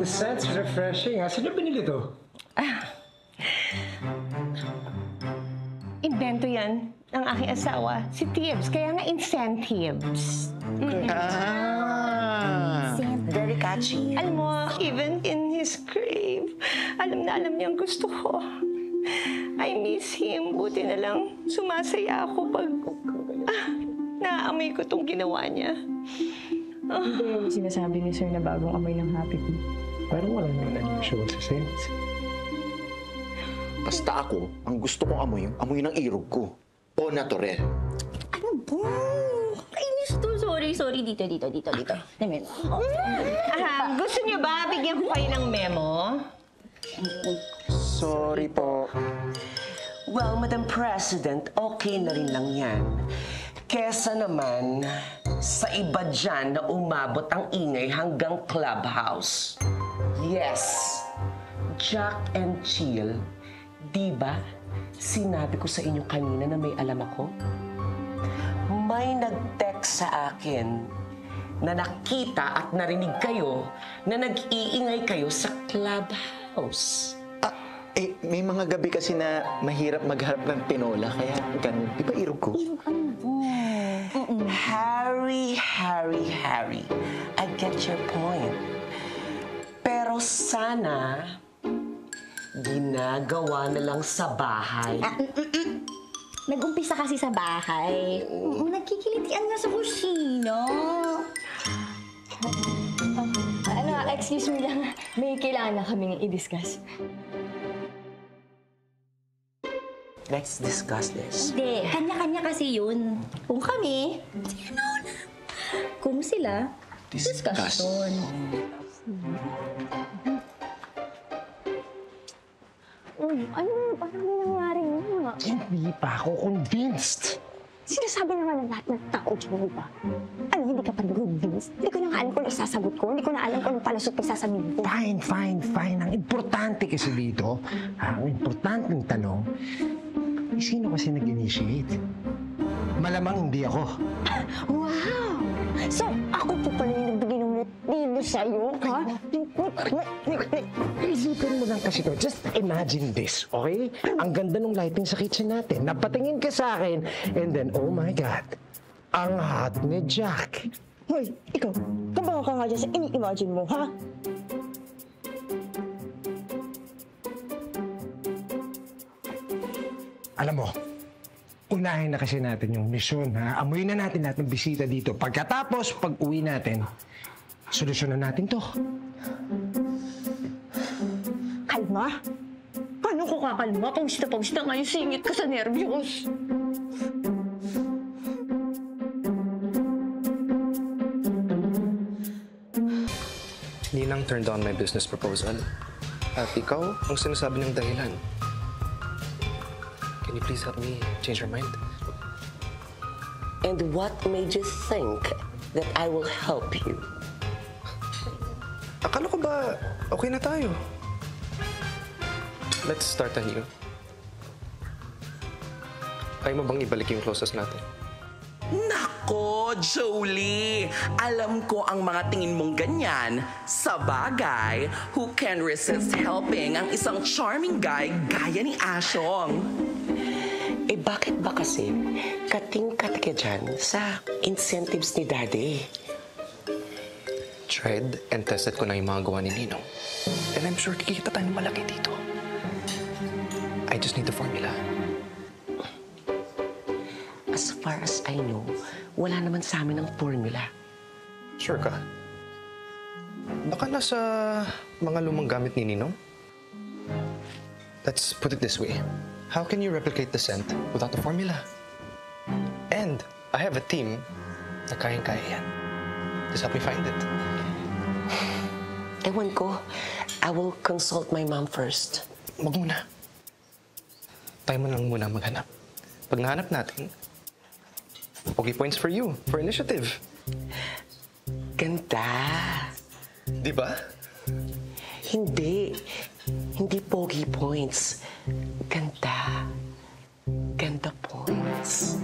the scent's refreshing. Saan niyo binili to? Invento yan ng aking asawa, si Tibbs. Kaya nga incentives. Very catchy. Alam mo, even in his grave, alam na alam niya ang gusto ko. I miss him. Buti na lang sumasaya ako pag naamoy ko itong ginawa niya. Hindi yung sinasabi ni Sir na bagong amoy ng Happy Bee. Parang wala naman unusual sa scent. Basta ako, ang gusto kong amoy ng irog ko. O naturel. Ano ba? Kainis to. Sorry. Dito. Namin. Gusto niyo ba bigyan ko kayo ng memo? Sorry po. Well, Madam President, okay na rin lang yan. Kesa naman sa iba dyan na umabot ang ingay hanggang clubhouse. Yes, Jack and Chill, di ba sinabi ko sa inyo kanina na may alam ako? May nag-text sa akin na nakita at narinig kayo na nag-iingay kayo sa clubhouse. May mga gabi kasi na mahirap magharap ng pinola, kaya ganun. Di ba irog ko? Harry. I get your point. Pero sana, ginagawa na lang sa bahay. Nag-umpisa kasi sa bahay. Nagkikilitian nga sa kusina. Excuse me lang. May kailangan na kaming i-discuss. Let's discuss this. Hindi, kanya-kanya kasi yun. Kung kami, sino na? Kung sila, discussion. Ano? Parang may nangyari nga. Hindi pa ako convinced. Sinasabi naman ng lahat ng tao dyan, di ba? Ano, hindi ka pa nag-convince? Hindi ko na nga alam kung anong sasagot ko. Hindi ko na alam kung anong palusot pagsasabihin ko. Fine. Ang importante kasi dito, ang importanteng tanong, sino kasi nag-initiate? Malamang hindi ako. Wow! So, ako po pala yung nagbigay ng motibo sa'yo, ha? Isipin mo lang kasi to. Just imagine this, okay? Ang ganda ng lighting sa kitchen natin. Napatingin ka sa akin, and then, oh my God, ang hot ni Jack. Hoy, ikaw, kabawa ka nga dyan sa ini-imagine mo, ha? Alam mo, unahin na kasi natin yung misyon, ha? Amuyin na natin lahat ng bisita dito. Pagkatapos, pag-uwi natin, solusyonan natin to. Kalma? Paano ko kakalma? Pawis na ngayon, singit ka sa nervyos. Ninang turned down my business proposal. At ikaw, ang sinasabi ng dahilan. Can you please help me change your mind? And what made you think that I will help you? Akala ko ba okay na tayo? Let's start anew. Ayaw mo bang ibalik yung closest natin? Nako, Jolie! Alam ko ang mga tingin mong ganyan. Sa bagay, who can resist helping ang isang charming guy gaya ni Asyong? Bakit ba kasi kating-kat ka dyan sa incentives ni Daddy? Tried and tested ko na yung mga gawa ni Ninong. And I'm sure kikita tayo ng malaki dito. I just need the formula. As far as I know, wala naman sa amin ang formula. Sure ka? Baka nasa mga lumang gamit ni Ninong? Let's put it this way. How can you replicate the scent without the formula? And I have a team na kayang-kaya yan. Just help me find it. Ewan ko. I will consult my mom first. Wag muna. Tayo mo lang muna maghanap. Pag nahanap natin, pogi points for you, for initiative. Ganda. Di ba? Hindi. Hindi pogi points. Ganda. Ganda points.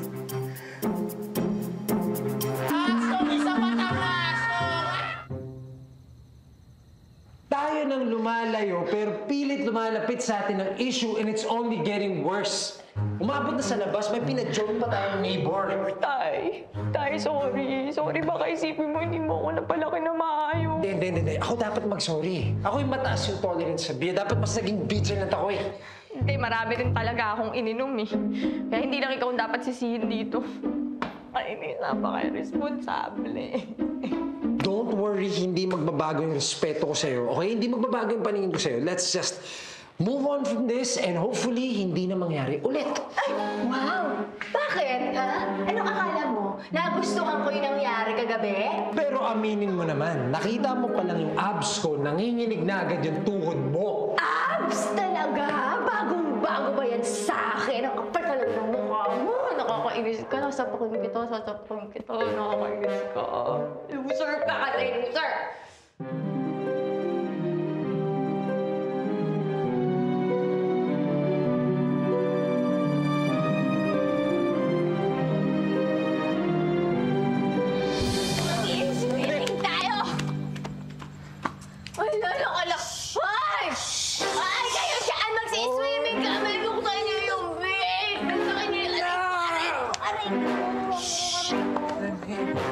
Tayo nang lumalayo pero pilit lumalapit sa atin ang issue and it's only getting worse. Umabot na sa labas, may pinag-joke pa tayong neighbor. Tay, sorry. Sorry, baka isipin mo hindi mo ako napalaki na maayos. Hindi. Ako dapat mag-sorry. Ako yung mataas yung tolerance sa beer. Dapat mas naging vigilant ako eh. Hindi, marami rin talaga akong ininom eh. Kaya hindi lang ikaw ang dapat sisihin dito. Ay, napaka-irresponsable. Don't worry, hindi magbabago yung respeto ko sa'yo. Okay? Hindi magbabago yung paningin ko sa'yo. Let's just move on from this and hopefully hindi na mangyari ulit. Ay, wow! Bakit, ha? Anong akala mo? Nagustuhan ko yung nangyari kagabi? Pero aminin mo naman, nakita mo pa lang yung abs ko, nanginginig na agad yung tuhod mo. Abs talaga? Bagong-bago ba yan sa akin? Ang kapal talaga ng mukha mo. Nakakainis ka. Sasapakin kita. Nakakainis ka. Loser ka kasi, loser! Mag-i-swimming tayo! Ay, lalak-alak! Ay! Ay, kayo dyan! Mag-i-swimming kami! Buksan niyo yung bait! Buksan niyo yung aray ko! Aray ko!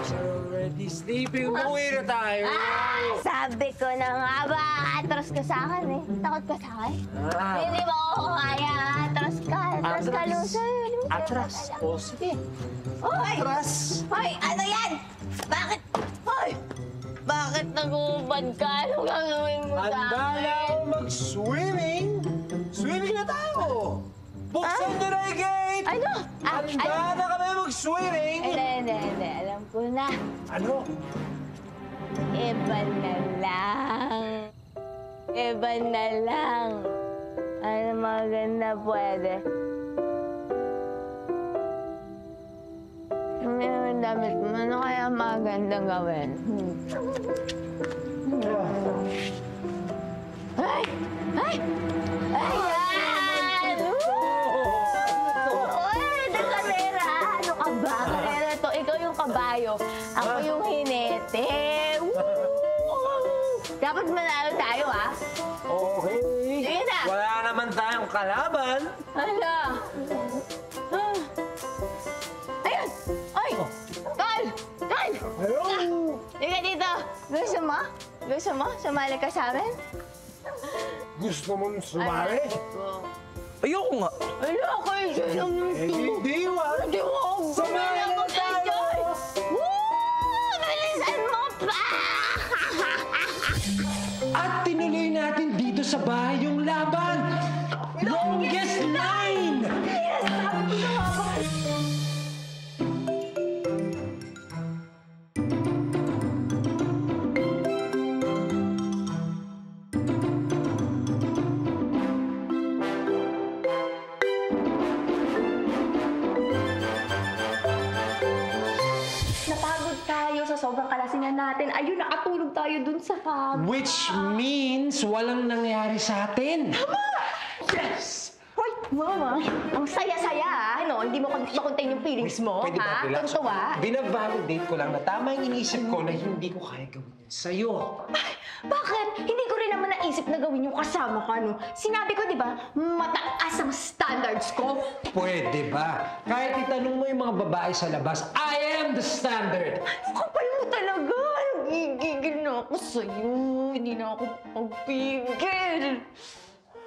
Already sleeping. Umuwi na tayo. Sabi ko na nga ba, atras ka sa akin eh. Takot ka sa akin? Hindi mo ako kaya. Atras ka, loser. Atras. O, sige. Hoy! Atras. Hoy, ano yan? Bakit? Hoy! Bakit nag-uubad ka? Ano gagawin mo sa Handa akin? na ako mag-swimming. Swimming na tayo. Buksan niyo na yung gate. Ano? Handa na kami mag-swimming. Hindi. Alam ko na. Ano? Iba na lang. Ano maganda pwede? Ano naman damit mo? Ano kaya maganda gawin? Ay! Ayan! Uy, kalera! Ano ka ba? Kalera to. Ikaw yung kabayo. Ako yung hinete. Dapat manalo tayo, ah. Okay. Sige na. Wala naman tayong kalaban. Hala! Ayun! Ay! Tol! Hello? Liga dito! Gusto mo? Sumali ka sa amin? Gusto mong sumali? Ayoko nga. Hala, kayo dyan ang Hindi, wala. Hindi mo ako Sumali na tayo! Woo! Bilisan mo pa! At tinuloy natin dito sa bahay yung laban. Longest line! Yes! Sabi ko na nga ba? Napagod tayo sa sobrang kalasingan natin. Ayun, nakatulog tayo dun sa kama. Which means walang nangyari sa atin. Yes! Hoy, mama, ang saya-saya, ah. Ano, hindi mo makontain yung feelings mo, Pwede ba ha? relax? Tuntua. Binavalidate ko lang na tama yung iniisip ko na hindi ko kaya gawin yun sa'yo. Ay, bakit? Hindi ko rin naman naisip na gawin yung kasama ka, no? Sinabi ko, di ba, mataas ang standards ko. Pwede ba? Kahit itanong mo yung mga babae sa labas, I am the standard! Ang kapal mo talaga. Gigigil na ako sa'yo. Hindi na ako pagpigil.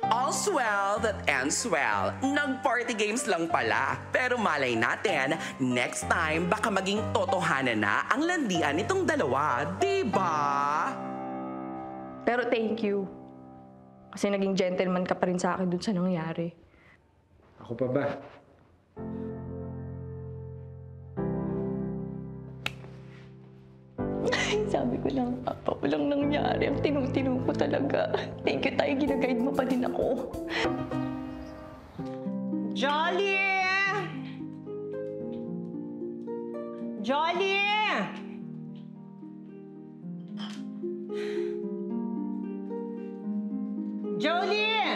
All's well that ends well. Nag-party games lang pala. Pero malay natin, next time baka maging totohanan na ang landian nitong dalawa, diba? Pero thank you. Kasi naging gentleman ka pa rin sa akin dun sa nangyari. Ako pa ba? Ay, sabi ko lang, Papa, walang nangyari. Ang tinutino ko talaga. Thank you tayo, ginaguide mo pa din ako. Jolly! Jolly! Jolie!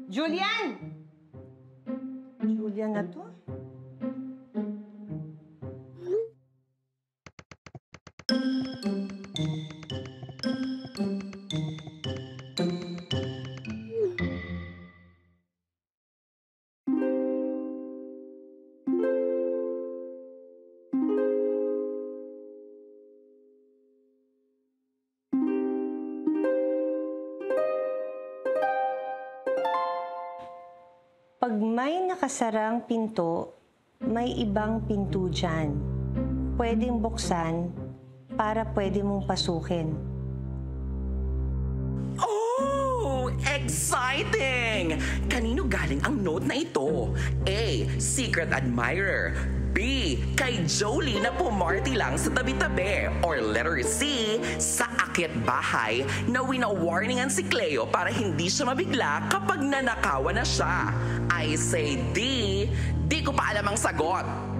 Julian! Julian na to? Pag may nakasarang pinto, may ibang pinto dyan. Pwedeng buksan para pwede mong pasukin. Oh, exciting! Kanino galing ang note na ito? A. Secret admirer. B. Kay Jolie na pumarty lang sa tabi-tabi. Or letter C. Sa akyat bahay na wina-warningan si Cleo para hindi siya mabigla kapag nanakawan na siya. I say D. Di ko pa alam ang sagot.